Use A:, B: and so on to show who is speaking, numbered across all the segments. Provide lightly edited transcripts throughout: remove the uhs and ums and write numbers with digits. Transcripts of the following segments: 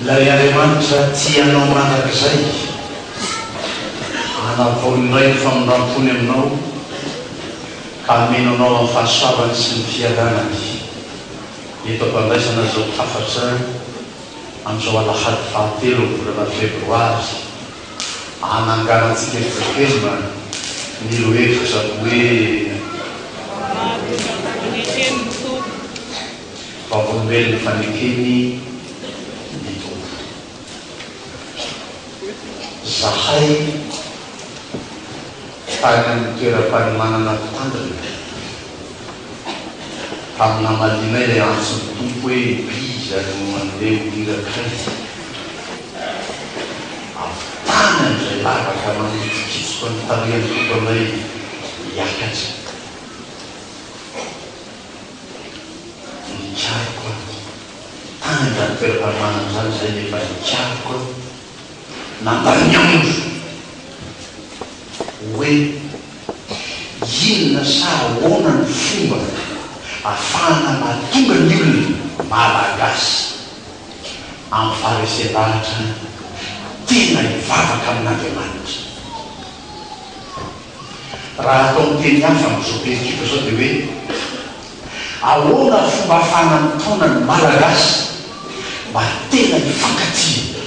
A: lay Andriamanitra tianao manak'izay anavaoindray ny famindram-pony aminao ka amenonao amin'ny fahasoavany sy ny fiadanany. Eto ampandraisana zao tafatra amin'izao alahady fahatelo volana febroary anangarantsika efakelina ny loefitra hoe vavolombelony fanekeny ny tompo. Zahay tany amin'ny toeram-panomanana mpitandrina tamina malinay ilay antsony tompo hoe biza no mandeha mirakay aftany amin'izay lavaka manodikitsiko ny tareany tompo anay hiakatra. Nikariko tany zany toeram-panomanana zany zay nefa nikariko nandaniandro hoe inona sa ahoana ny fomba ahafahana mahatonga ny olona malagasy amin'ny faharesedahatra tena hivavaka amin'Andriamanitra. Raha atao miteny hafa amin'izao perikipla zao dia hoe ahoana fomba ahafahana mitona ny malagasy mba tena hifankatia.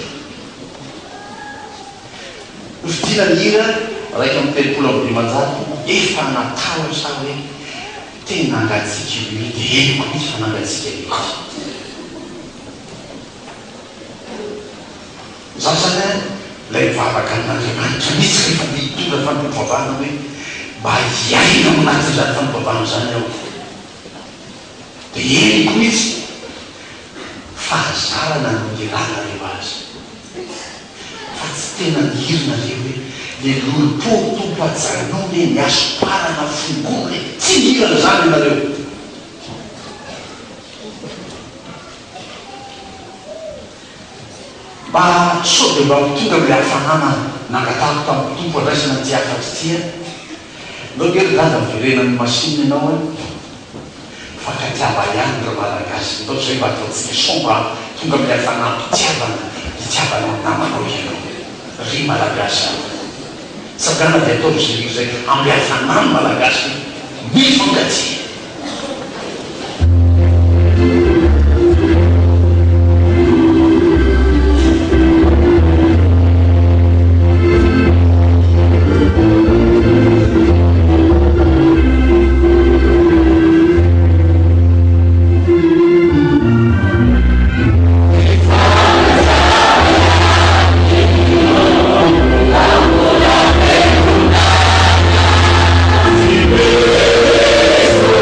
A: Nofidina ny hira raika amin'ny telopolo amby dimanjato efa natao sa hoe tena angatsika io dia henoko misy fa nangatsika io. Zaho zany ilay mivavaka amin'Andriamanitra misy rehefa mitondra fampivavahana hoe mba hiaina aminaty zany fampivavahana zany aho dia henoko misy fahazarana no irana reo azy fa tsy tena nihirina reo hoe le lolo-po tompo ajarinao le miasoparana fongona tsy nihirana zany nareo. Mba sao dia mba mitonga am'le hafanana nangatako tamin'ny tompo andraisana ty afatsy tia nao kery dada miverenan'ny masiny ianao fankatiava ihany reo malagasy ndao zay mba ataotsika somba tonga am'le hafanana itiavana namanao ianao ry malagasy sagana dia ataovy zay zay am'le hafanana malagasy mifankatia.
B: Amen.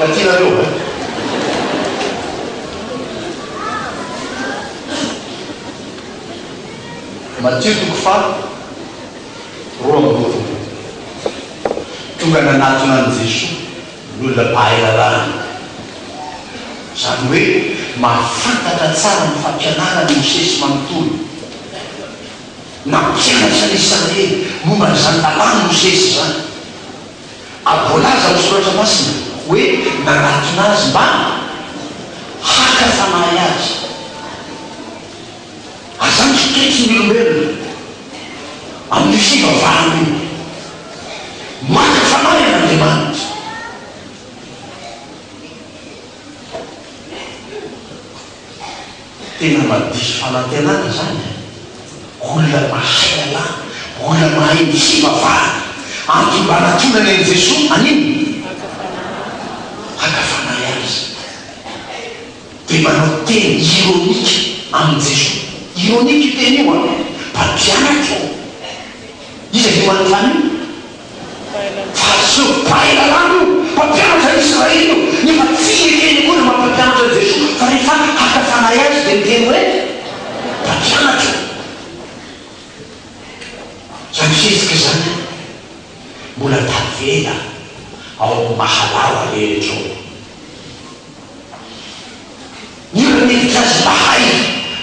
A: mpifankatinareo matio toko fa roa amboto tonga nanatona an' Jesosy n'olona mpahalalana zany hoe mahafantatra tsara ny fampianarany Mosesy manontolo na mpianatra ny Israely momba n'izany lalàna Mosesy zany abolaza ny soratra masina hoe nanatona azy mba haka fanahy azy azany fitoetry ny olombelona amin'ny fivavahana io maka fanahy an'Andriamanitra tena madiso fanantenana zany olona mahay lalàna olona mahay ny fivavahana antony mba natonany an' Jesosy anino haka fanahy azy dia manao teny ironika amin' Jesosy ironika io teny io a mpampianatra iza io any fany fa seo mpahay lalàna io mpampianatra Israely io nefa tsy ekeny koa ny mampampianatra Jesosy fa rehefa haka fanahy azy dia miteny hoe mpampianatra zany fezika zany mbola tavela ao mahalala rehetra ao niromeditra azy mahay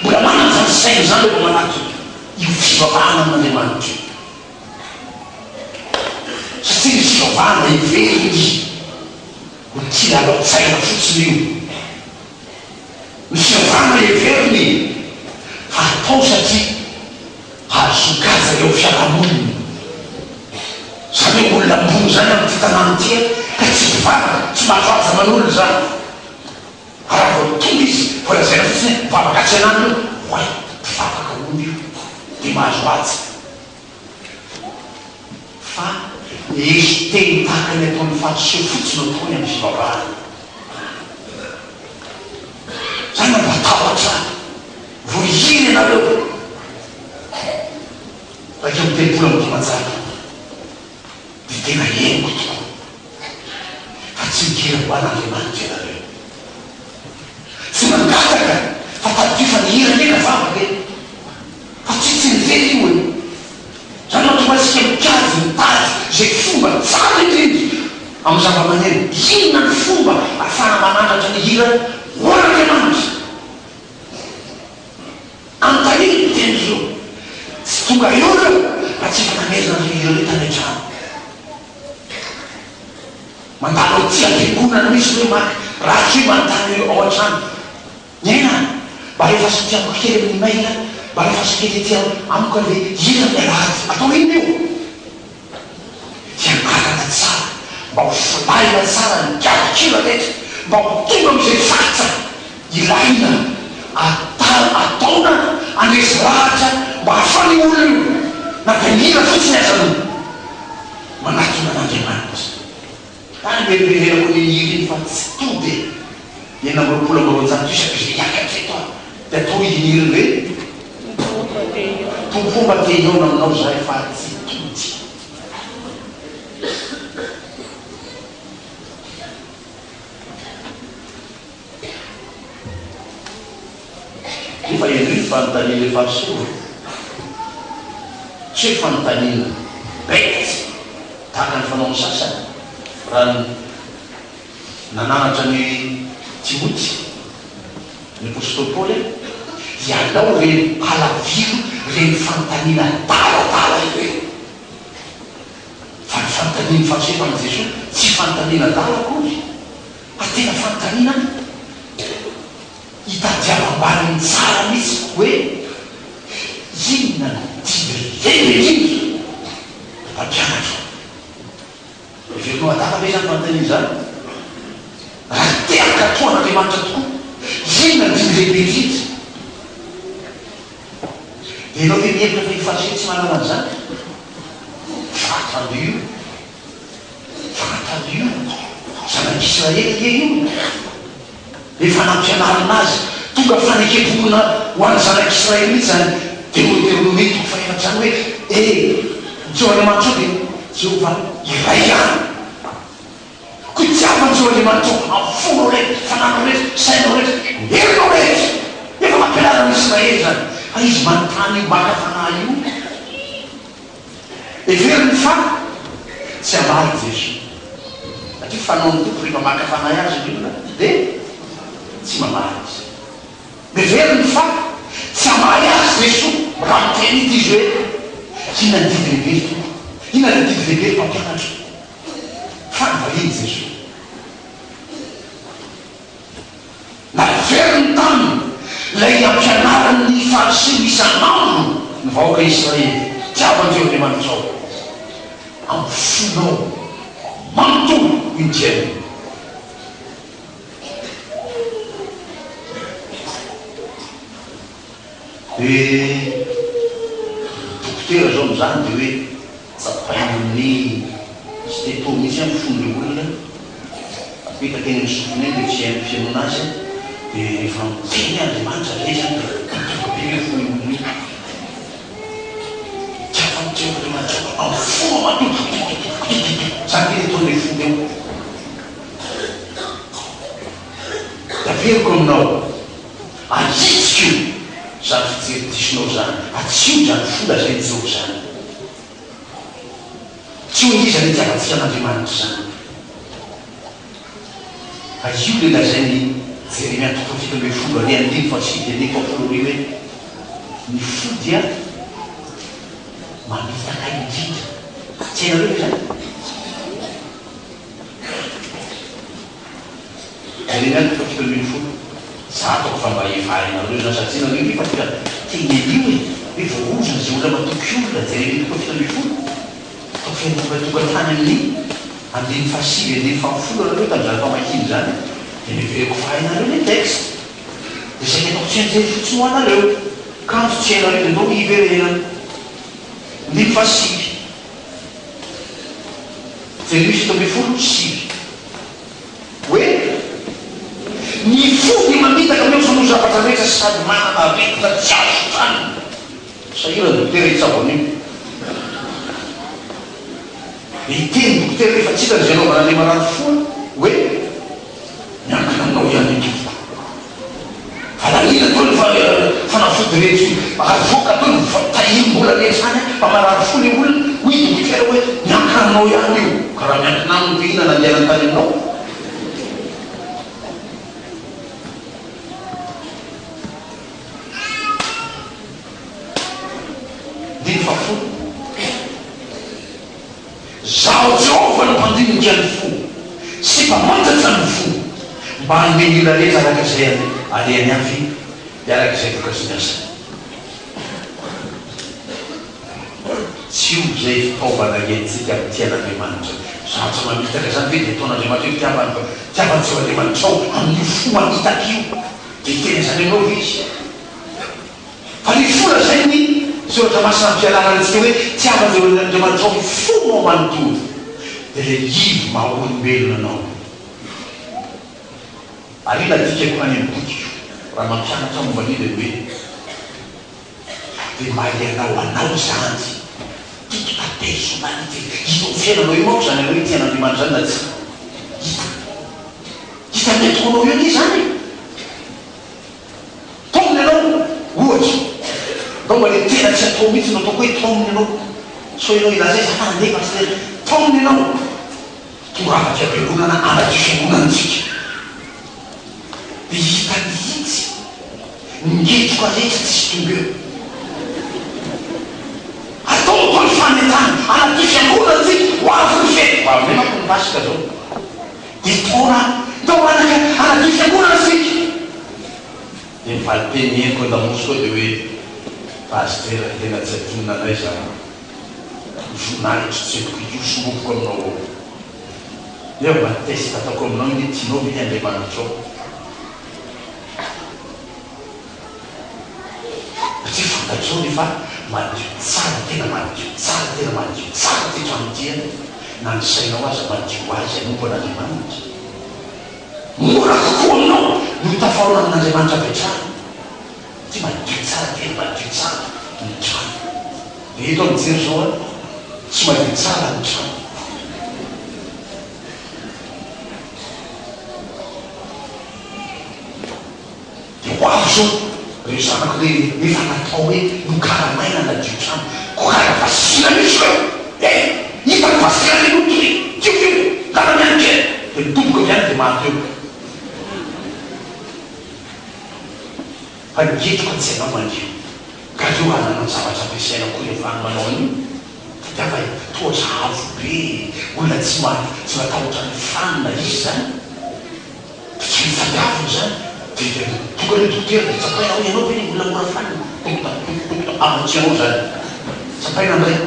A: mbola manana zany saina zany eo manaty io fivavahana amin'Andriamanitra satria ny fivavahana iveriny izy ho ty lalao-tsaina fotsiny io ny fivavahana iveriny fa atao satria hazokaja eo fiarahamoniny zany hoe olona ambony zany amin'ny ty tanàna tia ka tsy mivavaka tsy mahafaza man'olona zany raha vao tonga izy voalazaina fotsiny mivavakatsy anany io hoay mpivavaka olo io dia mahazo azy fa izy teny tahaka ny ataon'ny fahatoseho fotsiny ataony amin'ny fivavahana zany mampatahotra voahiny anareo rakeo mitenimpolo amin'ny dimanjato dia tena henoko tokoa fa tsy mikira ho an'Andriamanitra ianareo tsy mangataka fa tadio fa nihira ndraika vavaka e fa tsy nively io e zany mahatonga asika mikady mitady zay fomba tsara indrindry amin'ny zava-maneno inona ny fomba ahafana manandratra ny hira ho an'Andriamanitra antaniny ny teny zao tsy tonga eo reo fa tsy fa namerina ny hira hoe tany an-trano mandalo ty ampigonana misy hoe maky raha tsy manontany ao an-trano nyaina mba rehefa sotiako kely amin'ny maila mba rehefa sokely ty amiko le hira mialady atao iny io fianarana tsara mba ho filaina tsara ny kiavakira rehetra mba ho tonga am'izay fatsa ilaina ataona andresy rahatra mba hafany olona io nampanira fotsiny azany manatona an'Andriamanitra any merimererako ny hira iny fa tsy tode ena amroapolo amroanjato isaky zay hiakatra eto dia atao ihira hoe tompomba te iona aminao zay fa tsy tody efa endry fanontaniana efa soro tsy hoe fanontaniana betsy tahaka ny fanao ny sasany raha nananatra ny Timoty ny apôstôly Paoly ialao reny halaviro reny fanontaniana talatala ireny fa ny fanontaniana fahasefa an' Jesosy tsy fanontaniana dala akory fa tena fanontaniana hitadiavam-baliny tsara mihitsy hoe inona no tibe lehibe mpampianatra iverino ataka ve zany fanontaniana zany raha teaka toa an'Andriamanitra tokoa inona no tibe lehibe indrindra dia anao ve mihevitra fa ifasety tsy manana an'izany fatadio zanak'Israely ie io efa nampianarana azy tonga fanekevona ho an'ny zanak'Israely mihitsy zany Deutéronomie toko faefatra zany hoe Jehova Andriamanitra dia Jehova iray ihany koa tsy tiavantseo andriamanitra amin'ny fonao rehetra fananao rehetra sainao rehetra herinao rehetra efa mampianarana n'Israely zany fa izy manontany io makafana io everiny fa tsy amaly Jesosy satria fanao ny tompo rehefa makafana azy io dia tsy mamaly izy everiny fa tsy amaly azy Jesosy raha miteny ity izy hoe inona ny didy lehibe tompo inona ny didy lehibe mpampianatra fa nyvaliny Jesosy na veriny taminy lay ampianarany fariseo isan'andro ny vahoaka Israely tiavandreo Andriamanitra ao amin'ny fonao manontolo indiana dia dokotera zao mizany dia hoe tsapain'ny sy teto misy amin'ny fon'le olona apetaka eny amin'ny sofiny eny dia fiainona azy dia rehefa miteny Andriamanitra zay zany dia be le fony olona io tsy afantseo Andriamanitra amin'ny fona matoto zany le ataon'le fony eo da veriko aminao aitsika io zany fijeridisinao zany atsio zany fola zay nizao zany tsy ho indizany itiavatsika an'Andriamanitra zany fa io le lazainy Jeremia toko fito amby folo ale andiny fa tsy dia nefa folo ry hoe ny fo dia mamitaka indrindra tsy hainareo zany Jeremia toko fito amby folo za ataoko fa mba efahainareo zany satria nareo nefa tia tenelio hoe voarozana zay olona matoky olona Jeremia toko fito amby folo toko fiatogatany amin'ny andiny fasivy andiny famifolo nareo tamin'izany famakiny zany dia mivereko fahainareo le texte dia zay ataoko tsy anjery fotsiny ho anareo kanto tsy hainareo dia ndao iverena andiny fasivy Jeremia fito amby folo sivy hoe ny fo dia mamitaka ameo sanoa zavatra rehetra sady manana rehetra tsy azo tany sahira dokotera itsavany io iteny dokotera rehefa tsika zay anaovana le marano foa hoe miankina aminao ihany io fa lanina tao ny fanafody rehetra avoaka tao ny tahim-bola rehetra zany mba marano fo le olona hoy dokotera hoe miankina aminao ihany io ka raha miankina aminy dia ina nandehanany tany aminao fafolo zaho Jehova no mpandinika ny fo sy mpamantatsa ny fo mba hanome ila rehetra araka izay alehany avy araka izay voka-sy tsy io zay fitaovana entsika amin'ny tian'Andriamanitra zaho tsy mamitaka zany ve dia ataon'Andriamanitra io tiavantseo Andriamanitra ao amin'ny fo mamitaka io dia tena zany anao izy fa ny fola zay ny sy ohatra masina ampianaranatsika hoe tiavan'ireo Andriamanitra ao fonao manontolo dia le ivo maha-olombelona anao ary ina dikako any amin'ny boky raha mampianatra momban'io dia hoe dia mba ianao zany tiky apersonnalité ino fiainanao io manko zany anao hoe tian'Andriamanitra zany na tsy hita metokonao io ny zany tomony anao ohatry donc le tena tsy atao mihitsy no ataoko hoe tomony anao so ianao ilazay safandefa sy tomony anao tonga afatsy ampiangonana anaty fiangonantsika dia hita mihitsy ngetroka rehetra tsisy tonga eo ataoko ny fanetana anaty fiangonantsika ho avy ny fety avy manko ny vasika zao dia tona tao anaty fiangonantsika dia mivalinteny heniko andamosy koa dia hoe pastera tena tsy atonina anay za journaly tsotsepoko io somopoko aminao eo mba teste ataoko aminao ny tianao mety Andriamanitra ao satria fantatrao nefa madio tsara tena madio tsara tena madio tsara tetra amitiana na ny sainao azy madio azy anombo an'Andriamanitra mora kokoa aminao no tafarona amin'Andriamanitra apetrahana tsy madio tsara tena madio tsara ny trano dia eto amin'jery zao a tsy madio tsara ny trano dia ho avy zao reo zanako le efa natao hoe nokaramaina na diotrano kokara vasina misy reo hita ny vasina le lotory tiokeo karamiany kely dia mitomboka miany dia mahateo fa nigetroka tsy hainao mandio ka reo anana zavatra ampiasaina koa rehefa any manao an'io tiava toatra avo be olona tsy matahotra ny fanina izy zany tsy mifadiaviny zany dia tonga le dokotera dia tsapaina hoe ianao ve olona mora fanina amatsy anao zany tsapaina ndray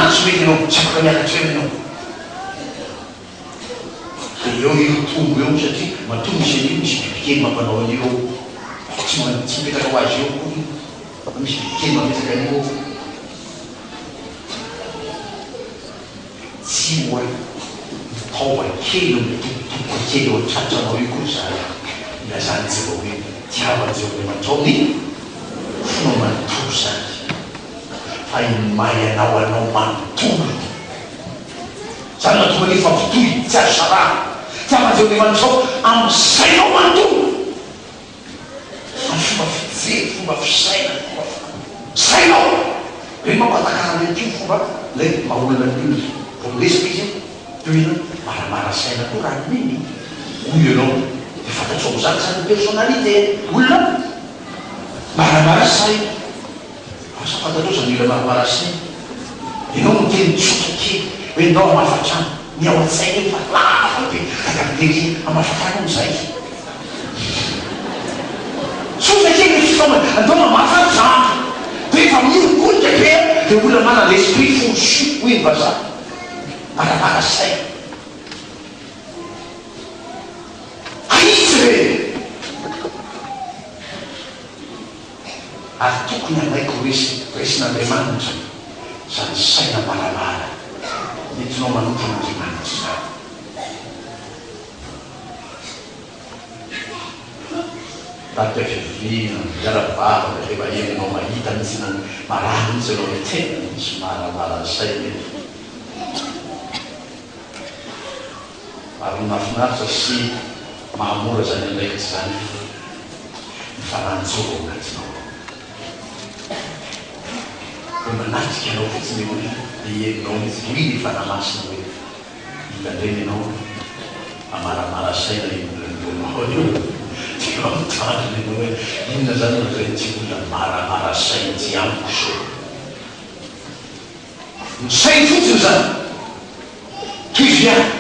A: tsy mety ianao tsy afaka miakatra eo ianao dia eo io tombo eo satria matombo misy an'io misy bibikely mampanao an'io tsy mipetaka ho azy eo misy bibikely mametaka an'io tsy hoe taova kely mitombotomboka kely eo antratranao io koa zany ilazany jeva hoe tiavan'Andriamanitra mantrao ny fomba manontolo zany fa mahay anao manontolo zany mahatonga ny efa votoy tsy azo sarà tiavan'Andriamanitra amin'ny sainao manontolo amin'ny fomba fijery fomba fisaina sainao re mampatakara mety io fomba lay maholana n'io voresaka izy toina maramara saina koa raha niny hoy ianao dia fantatrao zany zany personnalité olona maramara saina asa fantatrao zany olona maramara saina ianao miteny tsotra kely hoe nao amafatrano ny ao an-tsaina io fa lafa be akamiteny amafatrano am'izay tsotra kely ny fitaomana andao mamafatrano dia efa mirokolika be dia olona mana l'esprit fosu hoy ny vazaha maramara saina aizy re ary tokony amaiko resin'Andriamanitra zany saina maramara nentinao manoto an'Andriamanitra zany tapiafivina miarabavaka rehefa enanao mahita misy nany marary mitsy anao hoe tena misy maramara saina ary mahafinaritra sy mahamora zany andraikitsy zany mifananjoro anatinao hoe manatrika anao fotsiny hoe herinao izy hoy ny fanamasina hoe hitandreny anao amaramara saina iolonao io dia mamitandriny anao hoe inona zany reny tsy olona maramara saina tsy amiko so ny sainy fotsiny zany toiviany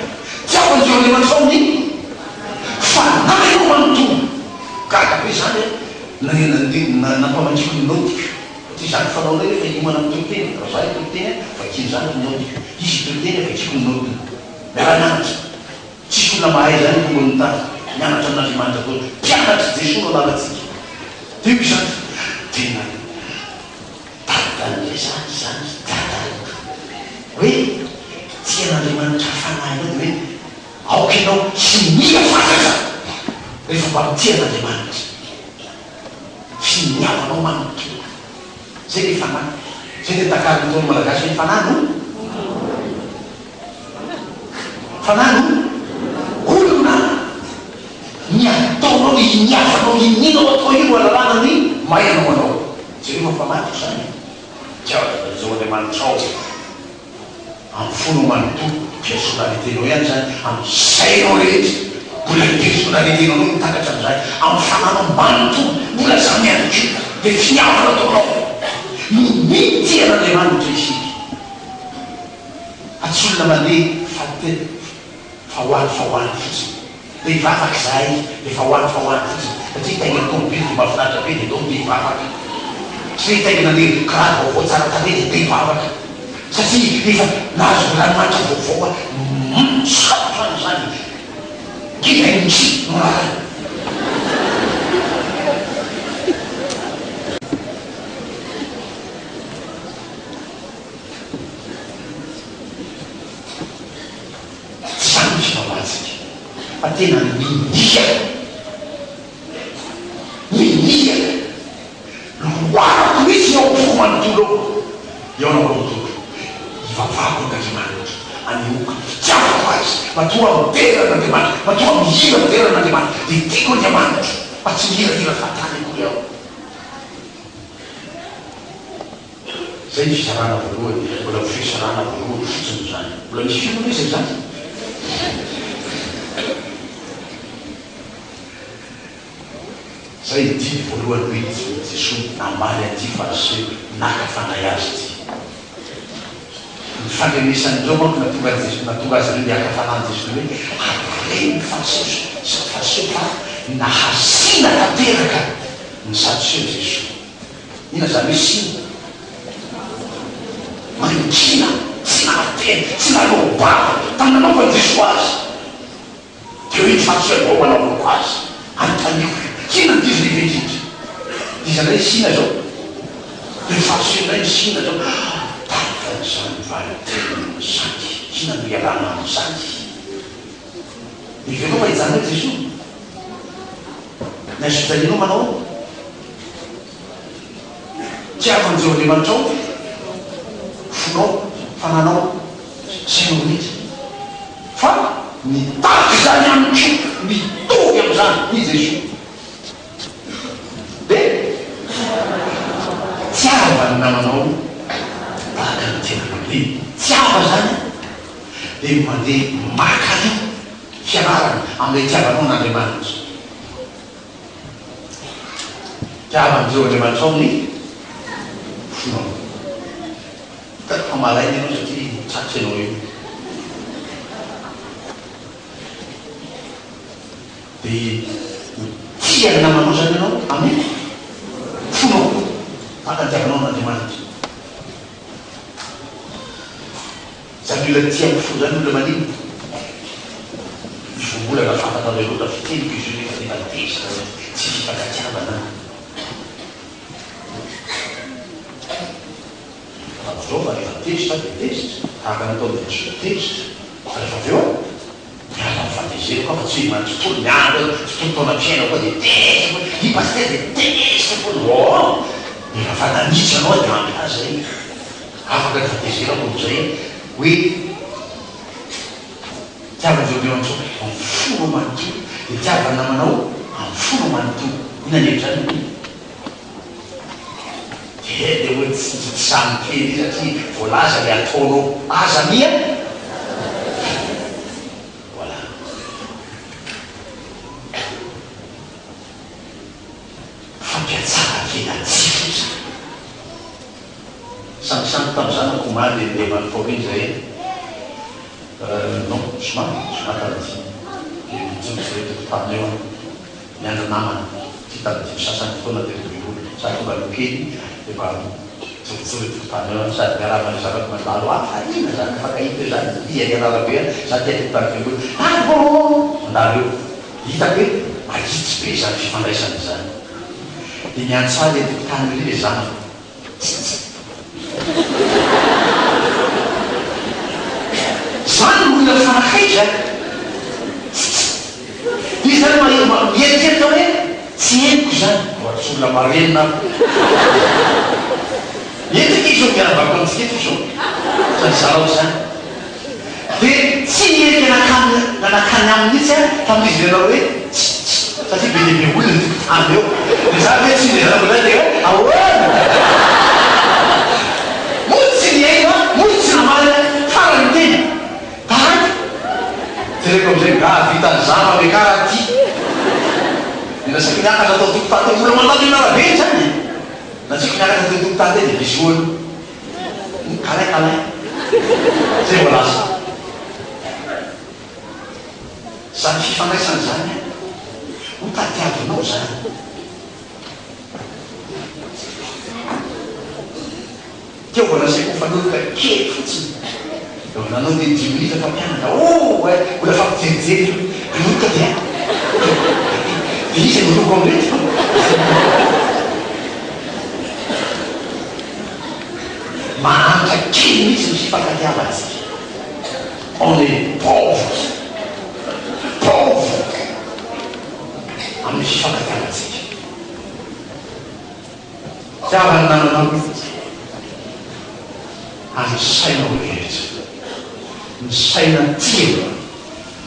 A: tiavan'Andriamanitra ny fanahy manontolo kakabe zany nampamantsiko ny nautiko ty zany fanao ray rehefa iomana amin'ny toloteny raha za toloteny vakiny zany ny nautiko izy toloteny vakiko ny nautiny miara-mianatra tsisy olona mahay zany tombony tany mianatra amin'Andriamanitra koa mpianatra Jesosy no lalatsika dia io zany tena tatan'le zany hoe tian'Andriamanitra fanahinao hoe aoka ianao sy mila fantatra rehefa mba mitian'Andriamanitra sy miavanao manontolo zay le fanahy zay le takary nitao malagasy hoe fanano olona ny ataonao miavanao ininao atao io alalàna ny mayanao anao zay rehefa fanahy zany tiavan'izao Andriamanitra ao amin'ny fonao manontolo personnaliténao ihany zany amin'ny sainao rehetra mbola ny personnaliténao no mitakatra am'izany amin'ny fananao manontolo mbola zany ihany ko dia fiavana ataonao mitian'Andriamanitra isika atsy olona mandeha fa hoany fotsiny dia hivavaka zahay dia fa hoany fotsiny satria taingana tomobily dia mahafinaritra be dia dao dia hivavaka sy taingana le karady vaovao tsara tare dia dia hivavaka satria efa nahazo ranomanitra vaovao saotrany zany kivay misy noarany zany misy mamatsika fa tena miniaka loarako misy ao fo manontolo eo anao manontolo ivavako n'Andriamanitra anioka tiavako azy matoa miterana n'Andriamanitra matoa mihira miterana n'Andriamanitra dia tiako Andriamanitra fa tsy mirahira fatany koa iaho zay ny fisarana voalohany mbola fisarana voalohany fotsiny zany mbola misy finoresaka zany zay ty voalohany hoe Jesosy namaly aty farase nakafanay azy ty ny fandrenesan'izao manko natonga azy reo niakafanany Jesosy hoe areny fariseo fa nahasina tanteraka ny sadiseo Jesosy ina zany hoe sina manikina tsy nahateny tsy nalobava tananaova Jesosy azy teo iny fariseo avao manaovako azy antaniko sina ny dizy lehibe dizanay sina zao le fariseo ny sina zao zany valiteny saky sina no ialana amin'ny saky iveloma izany hoe Jesosy naisotranino manao tsy afan'izao Andriamanitra fonao fananao sino mihitsy fa mitaky zany amiko mitovy am'izany ny Jesosy de tsy avany namanao tahaka ny tenan'ole tsy ava zany de mandeha makany fianarana am'lay tiavanao n'Andriamanitra tiavan'izao Andriamanitra ao ny fonao fa malainy ianao satria tsatry anao io de tia namanao zany ianao amin'ny fonao tahaka ny tiavanao n'Andriamanitra zany olona tia amin'ny fo zany olona manino vobolana fantanao loatra fiteliko izy io rehefa rehefa tezitra tsy fifankatiavana zao fa rehefa tezitra de tezitra tahaka natao Jesosy tezitra fa rehefa avy eo miala mifatezero koa fa tsy hoe mantsotolo miandro tontona mpiaina koa de tezitra ipasitera de tezitra foa rehefa fananitsy anao de mampiaza zay afaka rehefa tezero am'zay hoe tiavan'izao Andriamanitra amin'ny folo manontolo de tiavany namanao amin'ny folo manontolo inanevy zany de hoe tsy samy kely satria voalaza le ataonao aza mia voilà fampiatsara kely atsika sambisamby tam'izany akomaly le maniforiny zay non somatarity mijotsy tany eo miandro namana fitadity sasany fotoana de bibolo sady tonga lokely de mba jotsy tany eo sady miaravany zavaky mandalo ina zany fakahita eo zany ianararabe sady titany bibolo bon mandalo eo hitako hoe magitsy be zany fifandraisany zany de miantsary tany le zany zany olona fanakaiza izy zany mieritseritra hoe tsy henoko zany ohatsy olona marenina entika izy miaravako amitsika eto zao sany zarao zany de tsy mierika nanakany amin'itsy tamin'izy ianao hoe satria be lehibe olona tany eo de zany hoe tsy nezanako zany de ahoana motsy ny aina motsy namaly farany tena tereko am'izay vitany zama me karaha ty nasaky miakatra atao tokotany te ola mandalo inarabe zany natsika miakatra atao tokotany te de misy olo kalay zay volasa zany fifandraisany zany ho tatiavinao zany teo voanasaiko fanoloka kely fotsiny nanao de 10 minutes fa mianatra ola fampijerijery oloka dia de izy noloko amrety mahantra kely mihitsy ny fifankatiava atsika on est pauvre amin'ny fifankatiava atsika tiavany nananao amin'ny sainao rehetra ny saina tia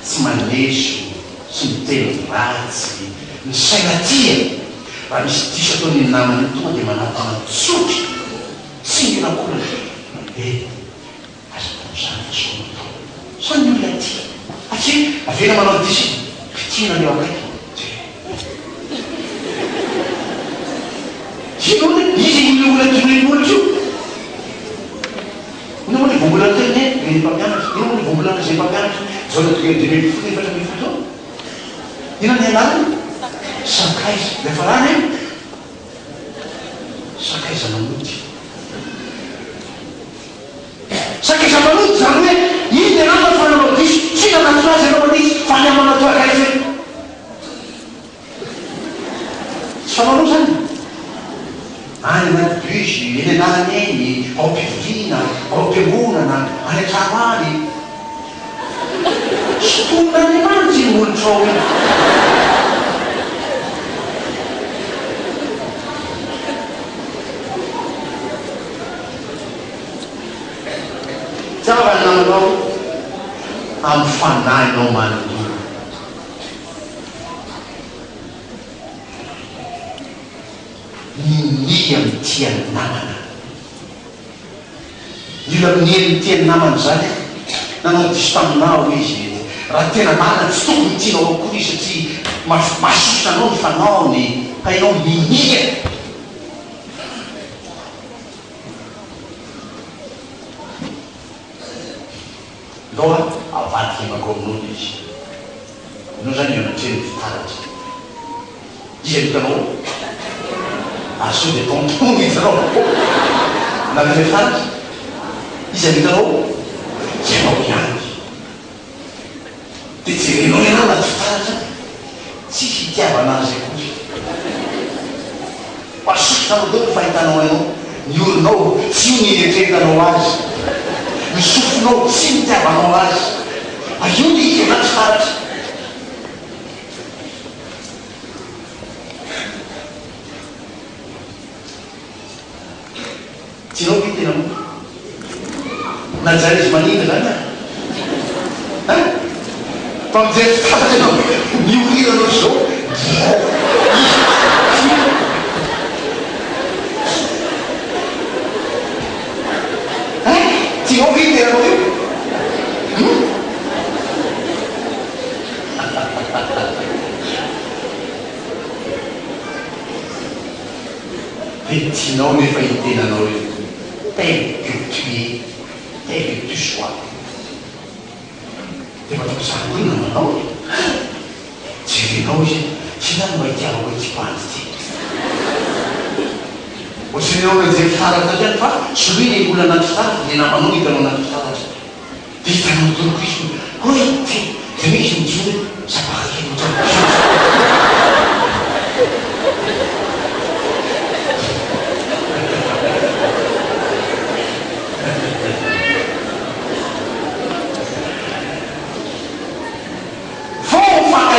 A: tsy maneso tsy miteny ratsy ny saina tia raha misy diso ataony namany tonga dia manatana tsotry tsy mirakola azazany fasomatao sany olona tia atria avena manao diso fitiana leo akaiky sinone izy olona tolon'olona io ina moa le vombolana teny ny mpampianatra ina moa le vombolana zay mpampianatra zao na tonga 2024 ina ny anarany sakaiza lefa rana io sakaiza manody sakaiza manody zany hoe iny de nana fananao diso tsy nanatona azy anao anisy fa ny amanatao akaiza hoe tsy fananao zany any anaty bus eny anarany eny ao am-pivoriana ao am-piangonana any an-trano any sotonina ny manitsy ny olontra ao iny tsara namanao amin'ny fanahinao manodolo mia mitiany namana mila mia mitiany namana zany nanao diso taminao izy raha tena namana tsy tokony tianao akory satria masosanao ny fanaony hainao minia loa avadiky mako amin'olo izy anao zany anatreny fitaratra izy amitanao aso de tonton hitanao navy fitaratra izy amitanao zay nao iany de jerenao ianao naty fitaratra tsy fitiavanazy akory masosanao deo fahitanao anao ny olonao tsy io nieretretanao azy misofinao tsy mitiavanao azy aio ny izy anaty fitaratra tianao ny tena mo najary izy manina zany a mpamijery fitaratra anao miorinanao zao tianao ny tenanao io de tianao nefa hitenanao io tel que tu es, tel que tu sois. De ma toko ina manao jerenao izy tsy zany mahitiava hoe tsy pandy ty ohatrinao hoe zay fitaratra zany fa tsy hoe le olona anaty fitaratra de namanao hitanao anaty fitaratra de hitanao toloko izy hoe ty de hoe izy mijoro sapakakely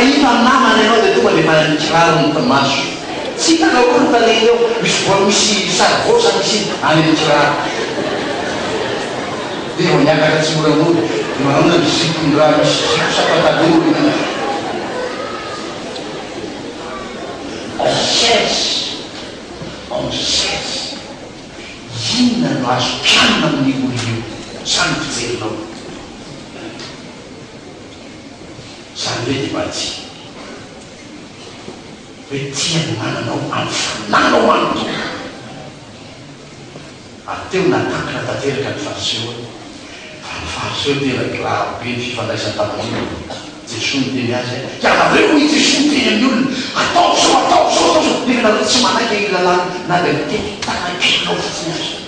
A: ina namana anao de tonga le manikiraro ny tamaso tsy hitanao koa nytaneny eo misy voa misy sarvosa misy any nikiraro de vo miakatra tsy moramora de manao na misitony raha misy siko sapatalolo on cherche inona no azo mpianina amin'ny olo io samy fijerinao zany hoe de maty hoe tiany mananao amin'ny fananao anoto ateo natakina tanteraka ny fariseo fa ny fariseo tena grave be ny fifandraisan-tamonina jesoa ny teny azy ianareo ny jesoa ny teny amin'ny olona atao zao atao zao atao zao nefa nareo tsy manaiky ilalana na de miteny tanakinao fotsiny azy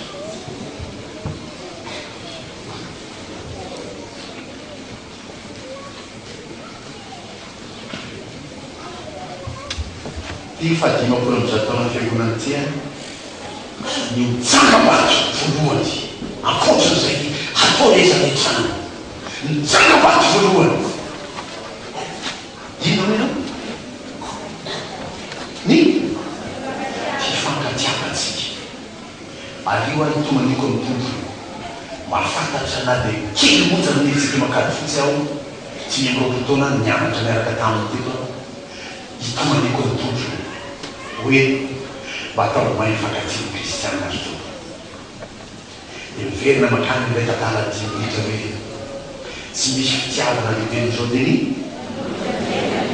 A: ty fadimapolo am'zataona fiangonana tia ny mitsangam-bato voalohany ankoatran'izay hatao ezany trano mitsangam-bato voalohany inona enao ny fifankatiavantsika alio any tonga niko amin'ny tompony mahafantatra na de kely monja amin'itsika makady fotsy aho tsy miamroapotona ny mianatra miaraka taminy teko itonga ny kototra hoe mba atao mahay fankatsiany kristiana azy to dia miverina makany ilay tantara dimihitra hoe tsy misy fitiavana lehibe n'izao deny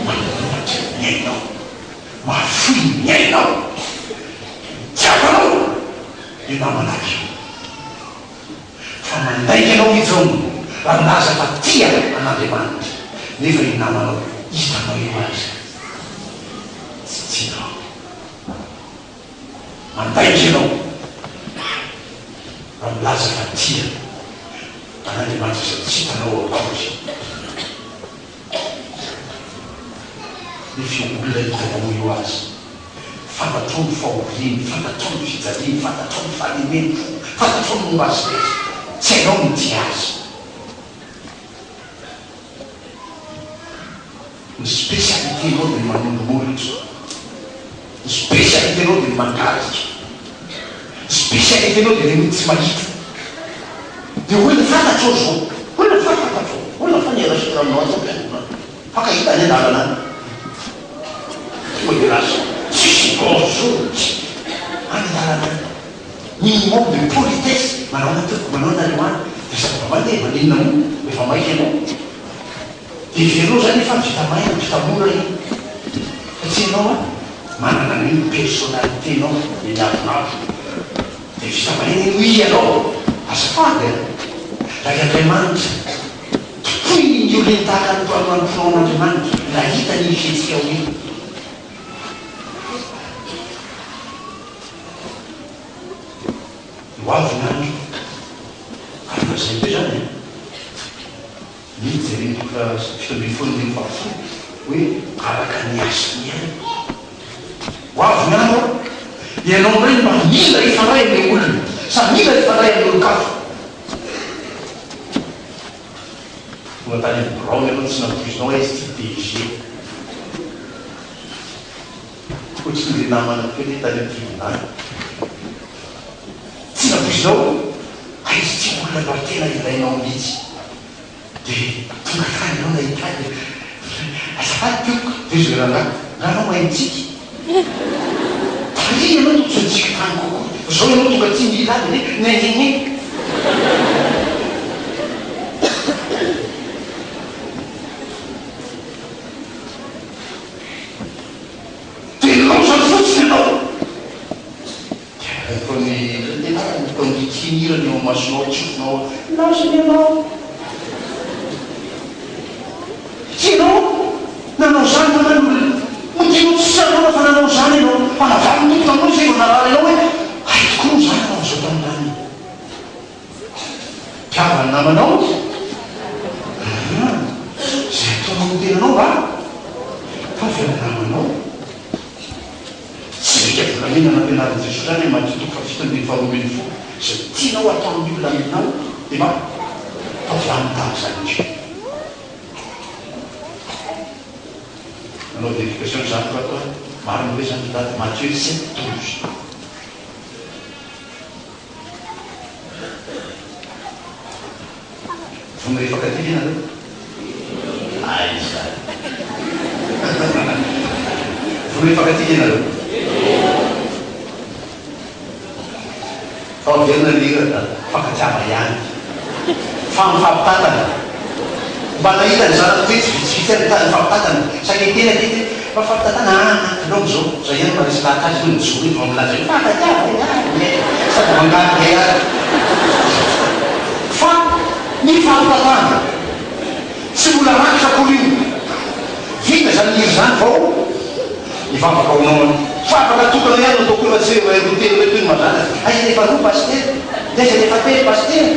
A: manomatra miainao mafoy miainao tiavanao io namanaky fa mandaika anao izao raha milaza fa tia an'Andriamanitra nefa io namanao hitanao io azy tsy tianao mandaika anao raha milaza fa tia an'Andriamanitra sa tsy hitanao akory nefa olona hitanao io azy fantatrao ny fahoriany fantatrao ny fijaliany fantatrao ny fahalemeno fantatrao ny momba azy rehetra tsy hainao ny tia azy ny spécialité-nao dia manombolitra ny spécialité-nao dia mangaritra ny spécialité-nao dia le tsy mahita dia olona fantatrao zao olona fantatrao olona fanerasitra aminao atao fakahita ny andalana hoe raza tsisy bonjour any andalana minimum de politesse manao n'Andriamanitra dia sady mandeha maninona mo efa maika ianao dia iverenao zany efa vita maina vita mora iny satria anao a manana n'iny personnalité-nao miavonavy dia vita maina iny oi ianao azafady raha Andriamanitra tokoy io lentaka ny toanoanonao an'Andriamanitra la hita ny fihetsika ao iny ho avy ny andro arina zay be zany mity zay rentoka fito ambin'ny folo ny fahafolo hoe araka ny asiny ihany ho avy ny andro ianao ray mba mila ifaray le olona sa mila ifaray amin'olon-kafa tonga tany amin'ny braony anao tsy nampoizinao hoe izy ty DG ohatsy le namana kely tany amin'ny tribunal tsy nampoizinao aizy tsy olona mba tena ilainao mihitsy dia tonga tany anao nahitany azafady tioko dia izy rahanao maintsika tariny anao totsontsika tany kokoa zao ianao tonga tsy mila any nenene tenao zany fotsiny anao tony kinirany eo masonao tsofinao lasany anao tianao nanao zany manan'olona motinao tsy sanao fa nanao zany anao fanavary ny tompo tanao zay manarara anao hoe ay tokoa zany anao zao taminany mpiavany namanao zay ataonao tenanao ba fa vela namanao tsy rika volamena nampianarin' Jesosy zany matitoko fa fito ambin'ny faharoambin'ny folo zay tianao ataon'ny olona aminao dia ma tavilany zany izy nanao d'éducation zany fa atao marina hoe zany daty Matthieu 7:12 vony rehefa katy ianareo ay zany vony rehefa katy ianareo fahaverina lera da fankatiava ihany fa mifampitatana mba nahitany zany hoe tsy vitsivitsy any tany mifampitatana saketena tety fa fampitatana longo zao zay ihany mba resy lahaka azy hoe mijoro iny fa milaza hoe fankatiava sady mangary ary fa ny fampitatana tsy mbola raky sakory io vita zany iry zany vao ifampiakaonao fa afaka tokana ihany atao koa tsy roteny hoe toy ny mazana aiza lefa roa pasitera aiza lefa telo pasitera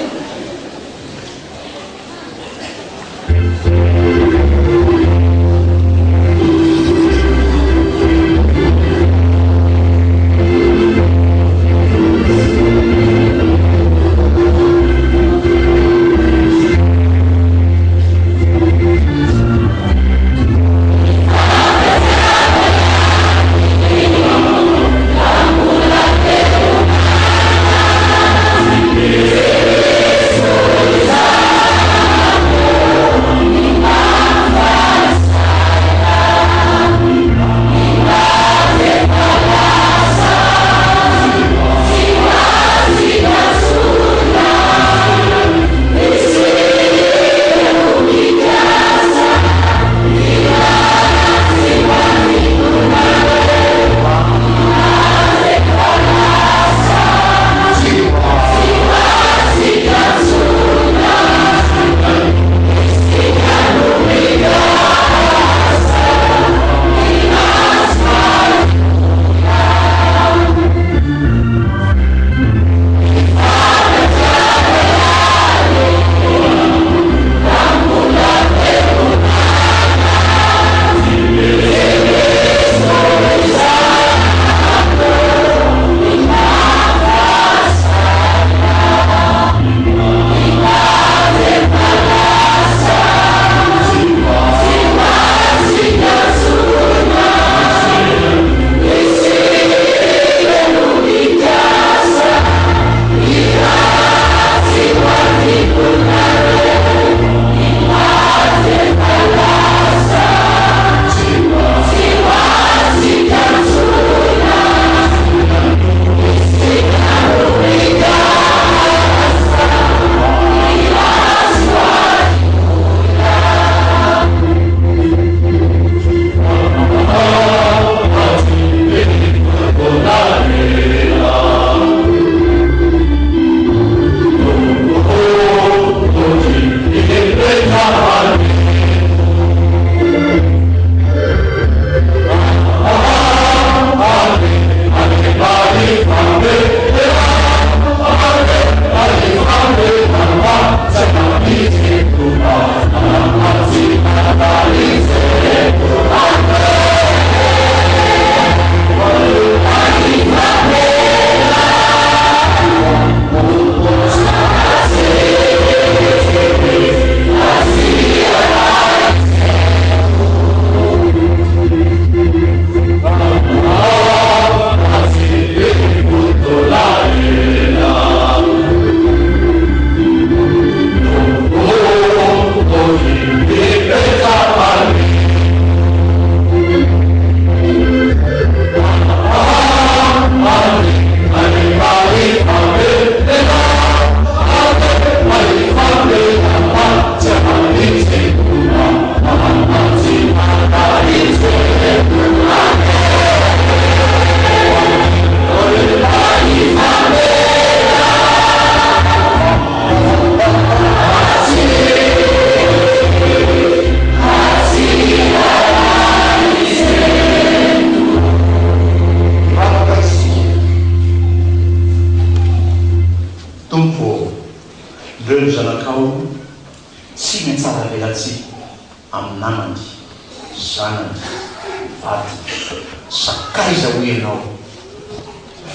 A: sakaiza ho ianao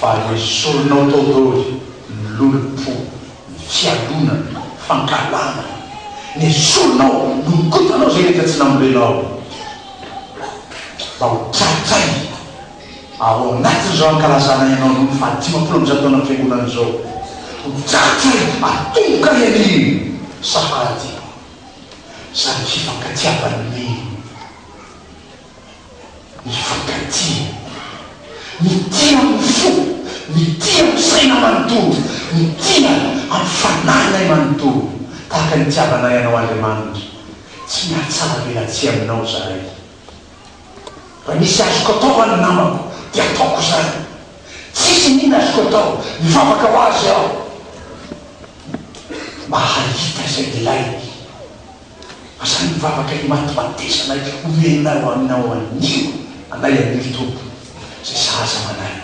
A: fa hoe solonao taotaoly milolo-po fialonana fankalana ny solonao nokotanao zay rehetra tsy namolenao mba ho tsaitsay ao anatiny zao ankalazana ianao no fahatimapolo am'izao taona amin'ny fiangonana zao ho tsaitsay atomboka ian'ino sahady sady fifankatiavany mifankatia mitia amin'ny fo mitia amin'ny saina manontolo mitia amin'ny fananay manontolo tahaka ny tiavanay anao Andriamanitra tsy mihatsara velatsia aminao zahay raha misy azoko atao any namako dia ataoko zany tsisy nina azoko atao mivavaka ho azy aho mahahita zay ilay azany mivavaka ny matimatesanay omenao aminao anio anay anio tompo zay saza manay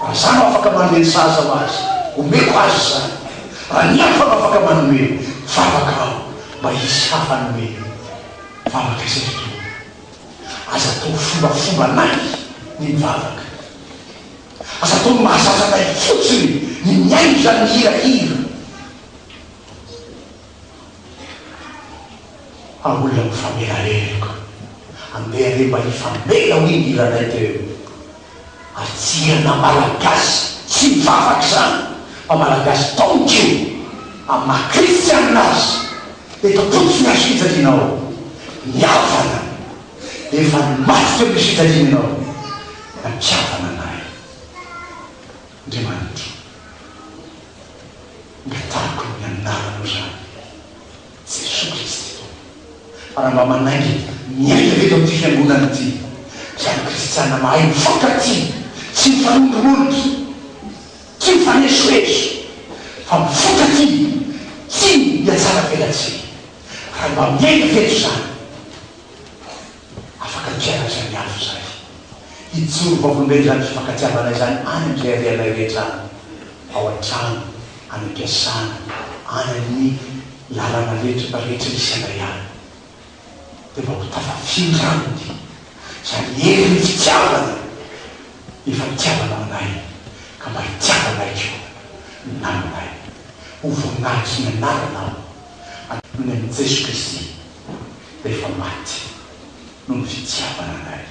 A: raha zany afaka manome saza ho azy omeko azy zany raha ny afaka afaka manome vavaka aho mba hisy hafanome vavaka zay to aza atao fombafomba nay ny mivavaka aza atao mahazazanay fotsiny ny miaino zany hirahira olona mifamelaleloko andeha re mba hifamela ho iny iranay teo atsiana malagasy tsy mivavaky zany fa malagasy taonkio amin'ny maha-kristy aminazy etopotsy ny azo fitadianao miavana efa maty teo misy fitadianao da mpiavana anay Andriamanitra ngatako ny anaranao zany Jesosy Kristy raha mba manaiky miaina veto am'ty fiangonana ty zany kristiana mahay mifankaty tsy mifanondromondry tsy mifanesoeso fa mifankaty tsy miatsara velatsy raha mba miaina veto zany afaka mipiara zany afo zay hijoro vavolombeny zany fifankatiavanay zany any am'zay arianay rehetra ao an-trano any am-piasana any amin'ny lalana rehetra misy anay any dia mba ho tafafindraminy zany hery ny fitiavana efa mitiavana aminay ka mba hitiavanay keo ny namanay ho voninahitsy ny anaranao nohony amin'ny Jesosy Kristy rehefa maty no ny fitiavana anay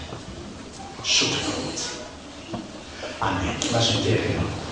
A: sotra fotsy amen. Lasciami dire